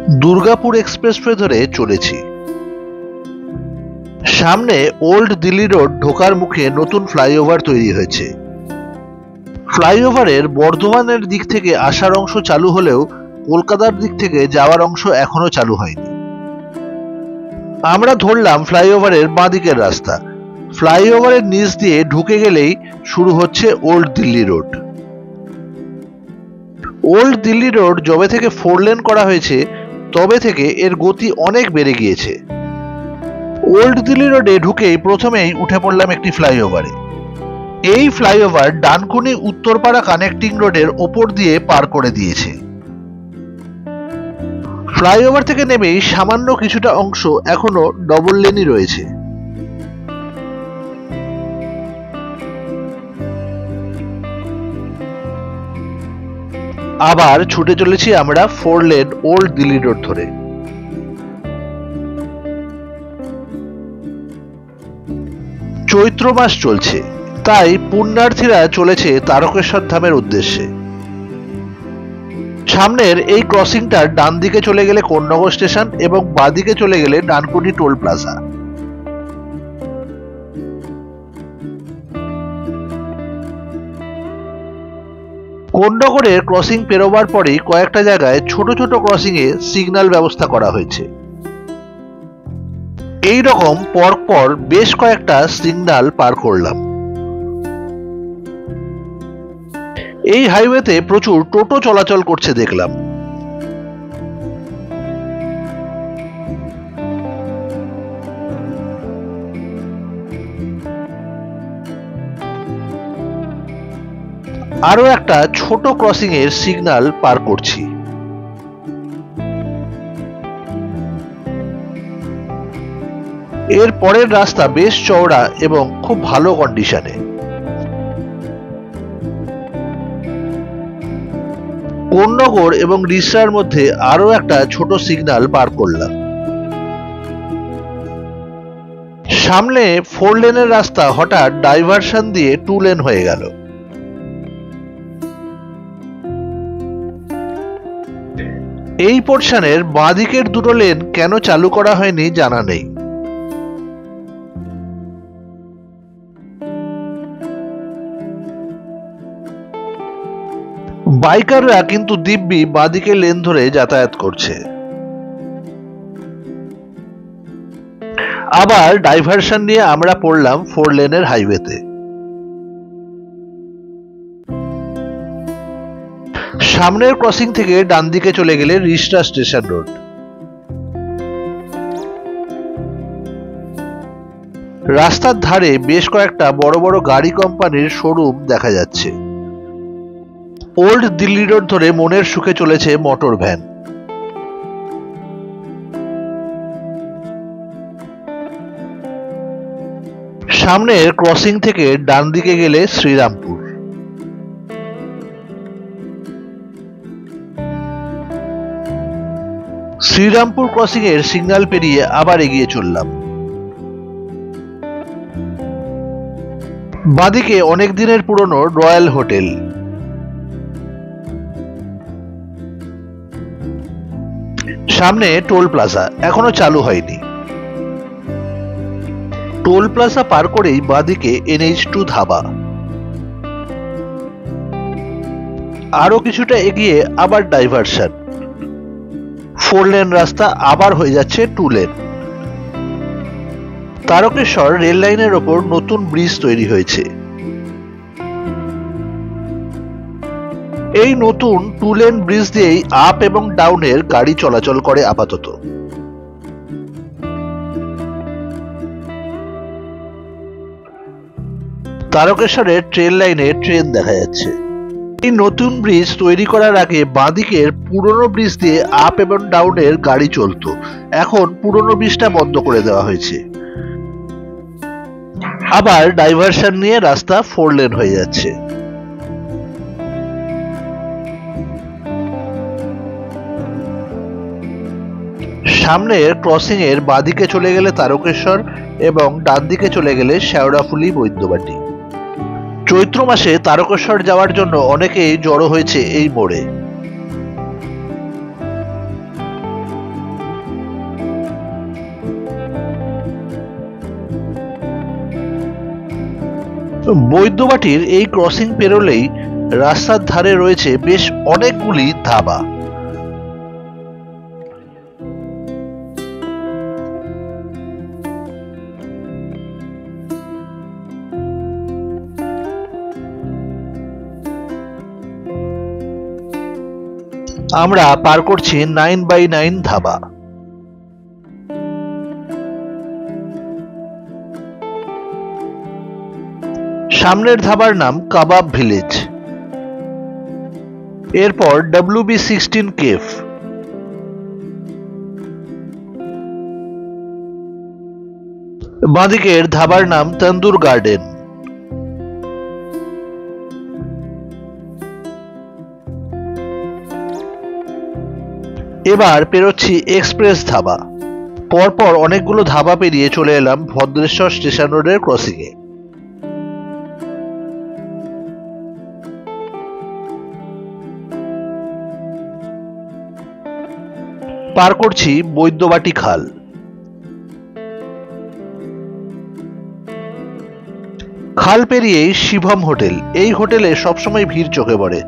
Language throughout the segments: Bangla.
দুর্গাপুর এক্সপ্রেসওয়ে ধরে চলেছি। সামনে ওল্ড দিল্লি রোড ঢোকার মুখে নতুন ফ্লাইওভার তৈরি হয়েছে। ফ্লাইওভারের বর্ধমানের দিক থেকে আসার অংশ চালু হলেও কলকাতার দিক থেকে যাওয়ার অংশ এখনো চালু হয়নি। আমরা ধরলাম ফ্লাইওভারের বাঁদিকের রাস্তা। ফ্লাইওভারের নিচ দিয়ে ঢুকে গেলেই শুরু হচ্ছে old Delhi road. Old Delhi road যবে থেকে 4 লেন করা হয়েছে তবে থেকে এর গতি অনেক বেড়ে গিয়েছে। ওল্ড দিল্লি রোডে ঢুকেই প্রথমেই উঠে পড়লাম একটি ফ্লাইওভারে। এই ফ্লাইওভার ডানকুনি উত্তরপাড়া কানেক্টিং রোডের ওপর দিয়ে পার করে দিয়েছে। ফ্লাইওভার থেকে নেমেই সামান্য কিছুটা অংশ এখনো ডবল লেনই রয়েছে। আবার ছুটে চলেছি আমরা 4 লেন ওল্ড দিল্লি রোড ধরে। চৈত্র মাস চলছে, তাই পুণ্যার্থীরা চলেছে তারকেশ্বর ধামের উদ্দেশ্যে। সামনের এই ক্রসিংটার ডান দিকে চলে গেলে কোন্নগর স্টেশন এবং বাঁদিকে চলে গেলে ডানকুনি টোল প্লাজা। কোন্নগরের ক্রসিং পেরোবার পরেই কয়েকটা জায়গায় ছোট ছোট ক্রসিং এ সিগন্যাল ব্যবস্থা করা হয়েছে। এই রকম পরপর বেশ কয়েকটা সিগন্যাল পার করলাম। এই হাইওয়েতে প্রচুর টোটো চলাচল করছে দেখলাম। আরো একটা ছোট ক্রসিং এর সিগন্যাল পার করছি। এর পরের রাস্তা বেশ চওড়া এবং খুব ভালো কন্ডিশনে। কোন্নগর এবং রিষড়ার মধ্যে আরো একটা ছোট সিগন্যাল পার করলাম। সামনে 4 লেনের রাস্তা হঠাৎ ডাইভারশন দিয়ে 2 লেন হয়ে গেল। এই পোর্শনের বাঁদিকের দুটো লেন কেন চালু করা হয়নি জানা নেই। বাইকাররা কিন্তু দিব্যি বাঁদিকে লেন ধরে যাতায়াত করছে। আবার ডাইভারশন নিয়ে আমরা পড়লাম 4 লেনের হাইওয়েতে। সামনের ক্রসিং থেকে ডান দিকে চলে গেলে রিষড়া স্টেশন রোড। রাস্তার ধারে বেশ কয়েকটা বড় বড় গাড়ি কোম্পানির শোরুম দেখা যাচ্ছে। ওল্ড দিল্লি রোড ধরে মনের সুখে চলেছে মোটর ভ্যান। সামনের ক্রসিং থেকে ডান দিকে গেলে শ্রীরামপুর। শ্রীরামপুর ক্রসিং এর সিগন্যাল পেরিয়ে আবার এগিয়ে চললাম। বাঁদিকে অনেক দিনের পুরনো রয়্যাল হোটেল। সামনে টোল প্লাজা এখনো চালু হয়নি। টোল প্লাজা পার করেই বাঁদিকে NH2 ধাবা। আরো কিছুটা এগিয়ে আবার ডাইভারশন। 4 লেন রাস্তা আবার হয়ে যাচ্ছে 2 লেন। তারকেশ্বর রেল লাইনের ওপর নতুন ব্রিজ তৈরি হয়েছে। এই নতুন 2 লেন ব্রিজ দিয়েই আপ এবং ডাউনের গাড়ি চলাচল করে আপাতত। তারকেশ্বরের ট্রেন লাইনে ট্রেন দেখা যাচ্ছে। এই নতুন ব্রিজ তৈরি করার আগে বাঁদিকের পুরনো ব্রিজ দিয়ে আপ এবং ডাউনের গাড়ি চলতো। এখন পুরনো ব্রিজটা বন্ধ করে দেওয়া হয়েছে। আবার ডাইভারশন নিয়ে রাস্তা 4 লেন হয়ে যাচ্ছে। সামনের ক্রসিং এর বাঁদিকে চলে গেলে তারকেশ্বর এবং ডান দিকে চলে গেলে শেওড়াফুলি বৈদ্যবাটি। চৈত্র মাসে তারকেশ্বর যাওয়ার জন্য অনেকেই জড়ো হয়েছে এই মোড়ে। বৈদ্যবাটির এই ক্রসিং পেরোলেই রাস্তার ধারে রয়েছে বেশ অনেকগুলি ধাবা। আমরা পার করছি 9x9 ধাবা। সামনের ধাবার নাম কাবাব ভিলেজ, এরপর WB16 কেফ, বাঁদিকের ধাবার নাম তন্দুর গার্ডেন। এবার পেরোচ্ছি এক্সপ্রেস ধাবা। পরপর অনেকগুলো ধাবা পেরিয়ে চলে এলাম ভদ্রেশ্বর স্টেশন রোডের ক্রসিং এ। পার করছি বৈদ্যবাটি খাল। খাল পেরিয়েই শিভম হোটেল। এই হোটেলে সবসময় ভিড় চোখে পড়ে।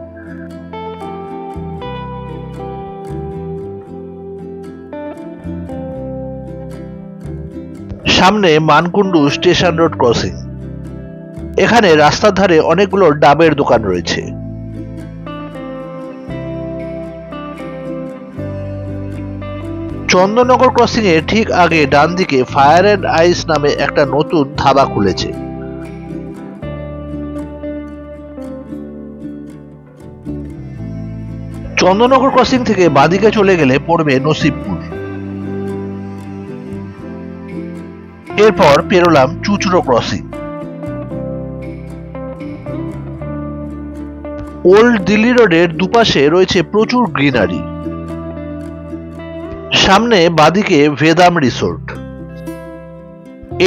সামনে মানকুণ্ডু স্টেশন রোড ক্রসিং। এখানে রাস্তার ধারে অনেকগুলো ডাবের দোকান রয়েছে। চন্দননগর ক্রসিং এর ঠিক আগে ডান দিকে ফায়ার অ্যান্ড আইস নামে একটা নতুন ধাবা খুলেছে। চন্দননগর ক্রসিং থেকে বাঁদিকে চলে গেলে পড়বে নসিবপুর। এরপর পেরোলাম চুচড়ো ক্রসিং। ওল্ড দিল্লি রোডের দুপাশে রয়েছে প্রচুর গ্রিনারি। সামনে বাঁদিকে ভেদাম রিসোর্ট।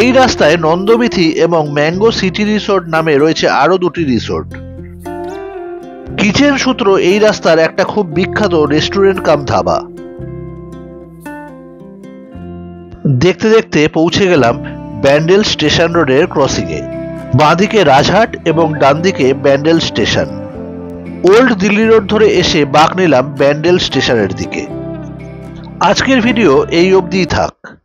এই রাস্তায় নন্দবিথি এবং ম্যাঙ্গো সিটি রিসোর্ট নামে রয়েছে আরো দুটি রিসোর্ট। কিচেন সূত্র এই রাস্তার একটা খুব বিখ্যাত রেস্টুরেন্ট কাম ধাবা। দেখতে দেখতে পৌঁছে গেলাম ব্যান্ডেল স্টেশন রোডের ক্রসিং এ। বাঁদিকে রাজহাট এবং ডান দিকে Bandel station. Old Delhi road ধরে এসে বাঁক নিলাম ব্যান্ডেল স্টেশনের দিকে। আজকের ভিডিও এই অবধিই থাক।